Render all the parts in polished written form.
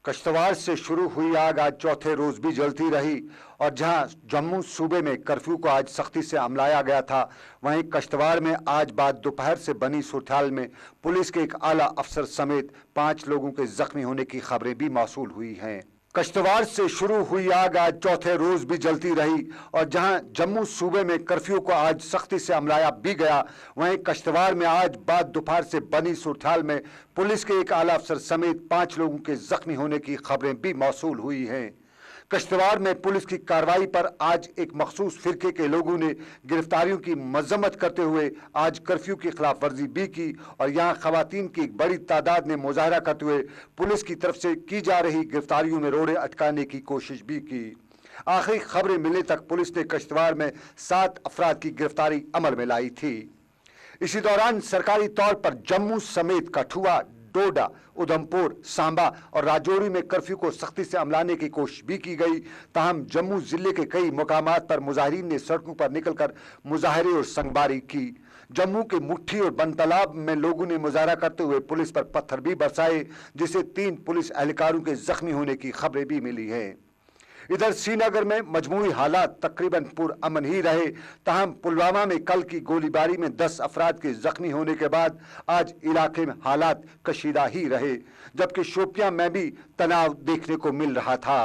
कश्तवाड़ से शुरू हुई आग आज चौथे रोज भी जलती रही और जहां जम्मू सूबे में कर्फ्यू को आज सख्ती से अमलाया गया था, वहीं कश्तवाड़ में आज बाद दोपहर से बनी सूरत में पुलिस के एक आला अफसर समेत 5 लोगों के जख्मी होने की खबरें भी मौसूल हुई हैं। कश्तवाड़ से शुरू हुई आग आज चौथे रोज भी जलती रही और जहां जम्मू सूबे में कर्फ्यू को आज सख्ती से अमलाया भी गया, वहीं कश्तवाड़ में आज बाद दोपहर से बनी सूरत में पुलिस के एक आला अफसर समेत 5 लोगों के जख्मी होने की खबरें भी मौसूल हुई हैं। कश्तवाड़ में पुलिस की कार्रवाई पर आज एक मखसूस फिरके के लोगों ने गिरफ्तारियों की मजम्मत करते हुए आज कर्फ्यू की खिलाफ वर्जी भी की और यहाँ खवातीन की एक बड़ी तादाद ने मुजाहरा करते हुए पुलिस की तरफ से की जा रही गिरफ्तारियों में रोड़े अटकाने की कोशिश भी की। आखिरी खबरें मिलने तक पुलिस ने कश्तवाड़ में 7 अफराद की गिरफ्तारी अमल में लाई थी। इसी दौरान सरकारी तौर पर जम्मू समेत कठुआ, डोडा, उधमपुर, सांबा और राजौरी में कर्फ्यू को सख्ती से अमलाने की कोशिश भी की गई। ताहम जम्मू जिले के कई मुकामात पर मुजाहिरीन ने सड़कों पर निकलकर मुजाहरे और संगबारी की। जम्मू के मुट्ठी और बनतालाब में लोगों ने मुजाहरा करते हुए पुलिस पर पत्थर भी बरसाए, जिससे 3 पुलिस एहलकारों के जख्मी होने की खबरें भी मिली हैं। इधर श्रीनगर में मजमूई हालात तकरीबन पुरअमन ही रहे। ताहम पुलवामा में कल की गोलीबारी में 10 अफराद के जख्मी होने के बाद आज इलाके में हालात कशीदा ही रहे, जबकि शोपियां में भी तनाव देखने को मिल रहा था।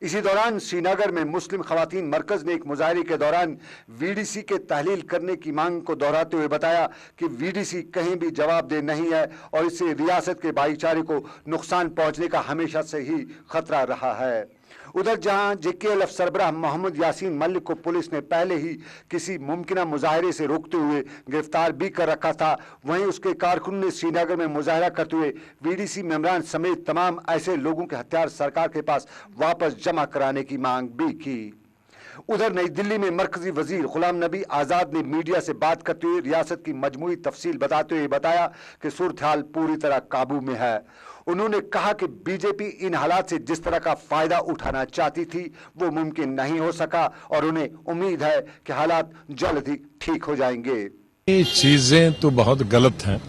इसी दौरान श्रीनगर में मुस्लिम खवातीन मरकज ने एक मुजाहरे के दौरान वीडीसी के तहलील करने की मांग को दोहराते हुए बताया कि वीडीसी कहीं भी जवाबदेह नहीं है और इससे रियासत के भाईचारे को नुकसान पहुंचने का हमेशा से ही खतरा रहा है। उधर जहां जेकेएलएफ सरबराह मोहम्मद यासीन मलिक को पुलिस ने पहले ही किसी मुमकिना मुजाहरे से रोकते हुए गिरफ्तार भी कर रखा था, वहीं उसके कारकुन ने श्रीनगर में मुजाहरा करते हुए वीडीसी मेंबरान समेत तमाम ऐसे लोगों के हथियार सरकार के पास वापस जमा कराने की मांग भी की। उधर नई दिल्ली में मरकजी वजीर गुलाम नबी आजाद ने मीडिया से बात करते हुए रियासत की मजमूई तफसील बताते हुए बताया कि सूरत हाल पूरी तरह काबू में है। उन्होंने कहा कि बीजेपी इन हालात से जिस तरह का फायदा उठाना चाहती थी वो मुमकिन नहीं हो सका और उन्हें उम्मीद है कि हालात जल्द ही ठीक हो जाएंगे। ये चीजें तो बहुत गलत हैं।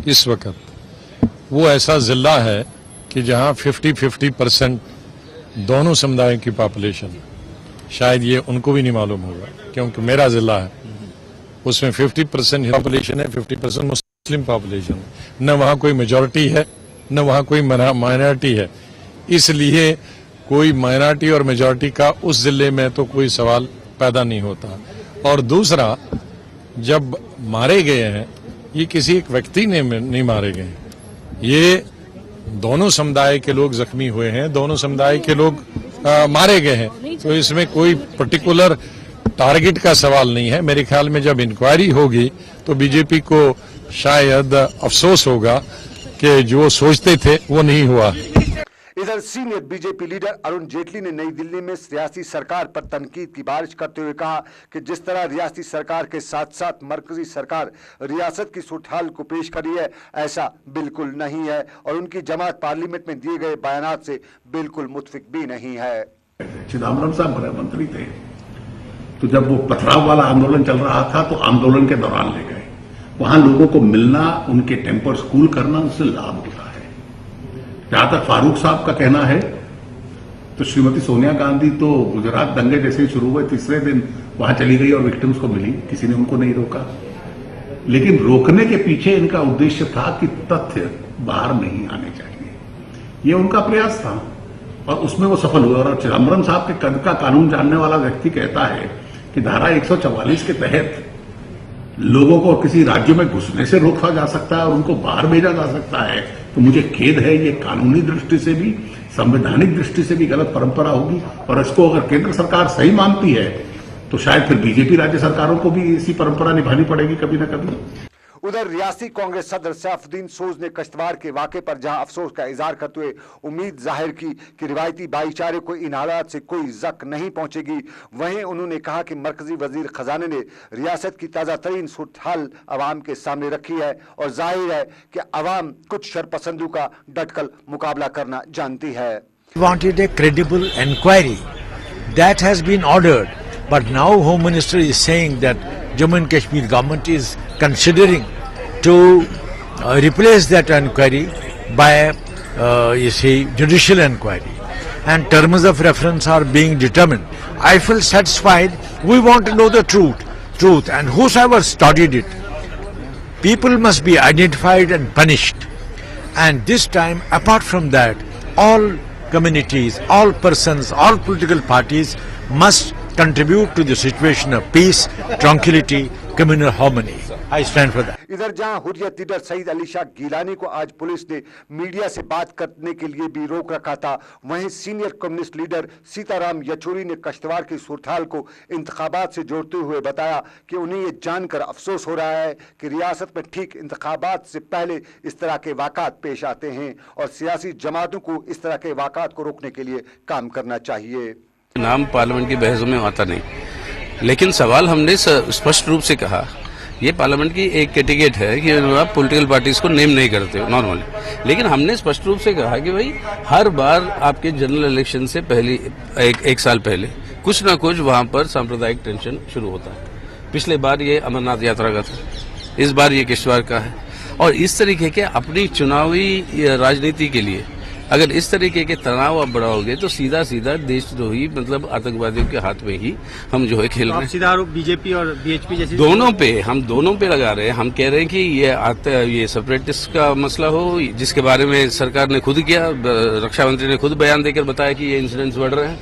इस वक्त वो ऐसा जिला है कि जहां 50-50% दोनों समुदायों की पॉपुलेशन, शायद ये उनको भी नहीं मालूम होगा क्योंकि मेरा जिला है, उसमें 50% पॉपुलेशन है, 50% मुस्लिम पॉपुलेशन है। न वहां कोई मेजॉरिटी है न वहां कोई माइनॉरिटी है, इसलिए कोई माइनॉरिटी और मेजॉरिटी का उस जिले में तो कोई सवाल पैदा नहीं होता। और दूसरा, जब मारे गए हैं ये किसी एक व्यक्ति ने नहीं मारे गए, ये दोनों समुदाय के लोग जख्मी हुए हैं, दोनों समुदाय के लोग मारे गए हैं, तो इसमें कोई पर्टिकुलर टारगेट का सवाल नहीं है। मेरे ख्याल में जब इंक्वायरी होगी तो बीजेपी को शायद अफसोस होगा कि जो सोचते थे वो नहीं हुआ। इधर senior BJP leader Arun Jaitley ने नई दिल्ली में रियासती सरकार पर तनकीद की बारिश करते हुए कहा कि जिस तरह रियासती सरकार के साथ साथ मरकजी सरकार रियासत की सूरत को पेश करी है, ऐसा बिल्कुल नहीं है और उनकी जमात पार्लियामेंट में दिए गए बयानात से बिल्कुल मुतफिक भी नहीं है। चिदम्बरम साहब गृह मंत्री थे, तो जब वो पथराव वाला आंदोलन चल रहा था तो आंदोलन के दौरान ले गए, वहां लोगों को मिलना, उनके टेम्पर स्कूल करना, उससे लाभ होता है। जहां तक फारूक साहब का कहना है तो श्रीमती सोनिया गांधी तो गुजरात दंगे जैसे ही शुरू हुए तीसरे दिन वहां चली गई और विक्टिम्स को मिली, किसी ने उनको नहीं रोका। लेकिन रोकने के पीछे इनका उद्देश्य था कि तथ्य बाहर नहीं आने चाहिए, ये उनका प्रयास था और उसमें वो सफल हुए। और चिदम्बरम साहब के कद का कानून जानने वाला व्यक्ति कहता है कि धारा 144 के तहत लोगों को किसी राज्य में घुसने से रोका जा सकता है और उनको बाहर भेजा जा सकता है, तो मुझे खेद है, ये कानूनी दृष्टि से भी संवैधानिक दृष्टि से भी गलत परंपरा होगी। और इसको अगर केंद्र सरकार सही मानती है तो शायद फिर बीजेपी राज्य सरकारों को भी इसी परंपरा निभानी पड़ेगी कभी न कभी। उधर रियासती कांग्रेस सदर सैफुद्दीन सोज ने कश्तवाड़ के वाक़े पर जहां अफसोस का इजहार करते हुए उम्मीद जाहिर की कि रिवायती भाईचारे को इन हालात से कोई जक नहीं पहुंचेगी, वहीं उन्होंने कहा कि मरकजी वजीर खजाने ने रियासत की ताज़ा तरीन सूरत हाल अवाम के सामने रखी है और जाहिर है कि अवाम कुछ शरपसंदों का डटकर मुकाबला करना जानती है। Wanted a credible inquiry that has been ordered, but now Home Minister is saying that Jammu and Kashmir government is considering to replace that inquiry by judicial inquiry, and terms of reference are being determined, I feel satisfied. We want to know the truth, and whosoever studied it, people must be identified and punished. And this time, apart from that, all communities, all persons, all political parties must contribute to the situation of peace, tranquility, communal harmony. I stand for that. इधर जहां Hurriyat leader Saeed Ali Shah Gilani को आज police ने media से बात करने के लिए भी रोक रखा था, वहीं senior communist leader Sitaram Yechury ने कश्तवाड़ की सूरत को इंतखाबात से जोड़ते हुए बताया कि उन्हें ये जानकर अफसोस हो रहा है कि रियासत में ठीक इंतखाबात से पहले इस तरह के वाक़ात पेश आते हैं और सियासी जमातों को इस तरह के वाक़ात को रोकने के लिए काम करना चाहिए। नाम पार्लियामेंट की बहसों में आता नहीं, लेकिन सवाल हमने स्पष्ट रूप से कहा, ये पार्लियामेंट की एक कैटेगरी है कि आप पॉलिटिकल पार्टीज को नेम नहीं करते हो नॉर्मली, लेकिन हमने स्पष्ट रूप से कहा कि भाई हर बार आपके जनरल इलेक्शन से पहले एक साल पहले कुछ ना कुछ वहां पर सांप्रदायिक टेंशन शुरू होता है। पिछले बार ये अमरनाथ यात्रा का था, इस बार ये किश्तवाड़ का है, और इस तरीके के अपनी चुनावी राजनीति के लिए अगर इस तरीके के तनाव आप बढ़ाओगे तो सीधा सीधा देशद्रोही मतलब आतंकवादियों के हाथ में ही हम जो है खेल रहे हैं। सीधा आरोप बीजेपी और बीएचपी जैसे हम दोनों पे लगा रहे हैं। हम कह रहे हैं कि ये सेपरेटिस्ट का मसला हो, जिसके बारे में सरकार ने खुद किया, रक्षा मंत्री ने खुद बयान देकर बताया कि ये इंसिडेंट्स बढ़ रहे हैं,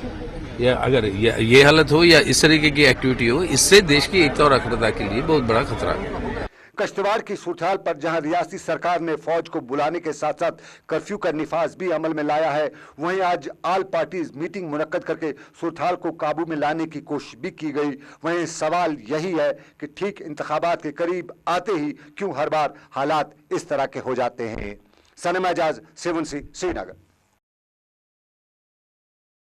या अगर ये हालत हो या इस तरीके की एक्टिविटी हो, इससे देश की एकता और अखंडता के लिए बहुत बड़ा खतरा है। कश्तवाड़ की सूरत पर जहां रियासती सरकार ने फौज को बुलाने के साथ साथ कर्फ्यू का निफाज भी अमल में लाया है, वहीं आज ऑल पार्टीज मीटिंग मुनक्कद करके सूरत को काबू में लाने की कोशिश भी की गई। वहीं सवाल यही है कि ठीक इंतखाबात के करीब आते ही क्यों हर बार हालात इस तरह के हो जाते हैं। सनम एजाज, 7C, श्रीनगर।